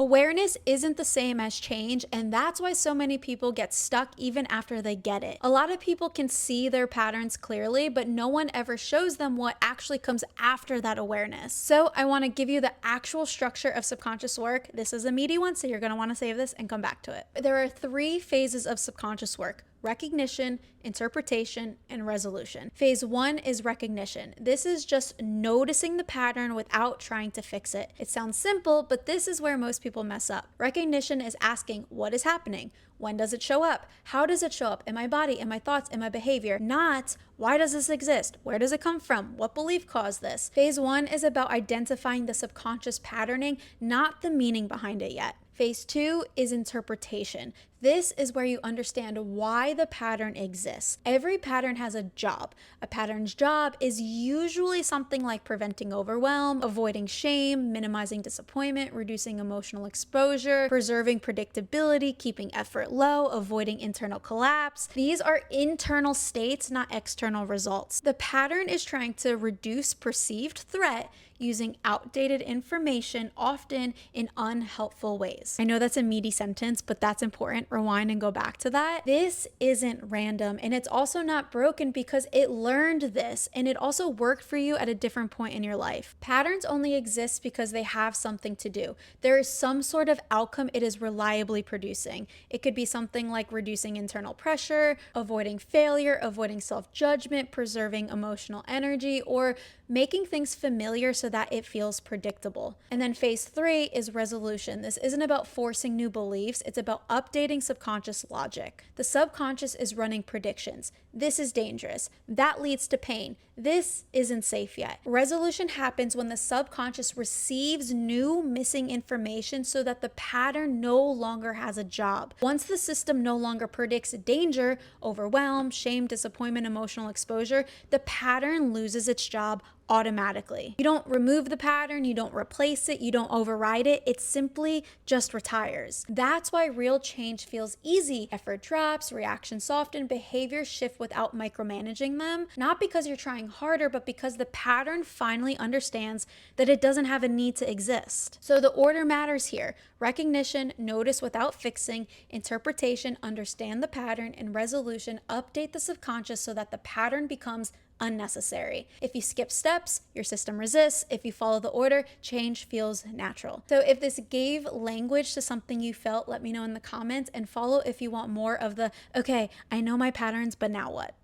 Awareness isn't the same as change, and that's why so many people get stuck even after they get it. A lot of people can see their patterns clearly, but no one ever shows them what actually comes after that awareness. So, I want to give you the actual structure of subconscious work. This is a meaty one, so you're going to want to save this and come back to it. There are 3 phases of subconscious work: recognition, interpretation, and resolution. Phase 1 is recognition. This is just noticing the pattern without trying to fix it. It sounds simple, but this is where most people mess up. Recognition is asking, what is happening? When does it show up? How does it show up in my body, in my thoughts, in my behavior? Not, why does this exist? Where does it come from? What belief caused this? Phase 1 is about identifying the subconscious patterning, not the meaning behind it yet. Phase 2 is interpretation. This is where you understand why the pattern exists. Every pattern has a job. A pattern's job is usually something like preventing overwhelm, avoiding shame, minimizing disappointment, reducing emotional exposure, preserving predictability, keeping effort low, avoiding internal collapse. These are internal states, not external results. The pattern is trying to reduce perceived threat using outdated information, often in unhelpful ways. I know that's a meaty sentence, but that's important. Rewind and go back to that. This isn't random, and it's also not broken because it learned this, and it also worked for you at a different point in your life. Patterns only exist because they have something to do. There is some sort of outcome it is reliably producing. It could be something like reducing internal pressure, avoiding failure, avoiding self-judgment, preserving emotional energy, or making things familiar so that it feels predictable. And then phase 3 is resolution. This isn't about forcing new beliefs, it's about updating subconscious logic. The subconscious is running predictions. This is dangerous. That leads to pain. This isn't safe yet. Resolution happens when the subconscious receives new missing information so that the pattern no longer has a job. Once the system no longer predicts danger, overwhelm, shame, disappointment, emotional exposure, the pattern loses its job automatically. You don't remove the pattern, you don't replace it, you don't override it, it simply just retires. That's why real change feels easy. Effort drops, reactions soften, behaviors shift without micromanaging them, not because you're trying harder, but because the pattern finally understands that it doesn't have a need to exist. So the order matters here. Recognition, notice without fixing; interpretation, understand the pattern; and resolution, update the subconscious so that the pattern becomes unnecessary. If you skip steps, your system resists. If you follow the order, change feels natural. So if this gave language to something you felt, let me know in the comments, and follow if you want more of the, okay, I know my patterns, but now what?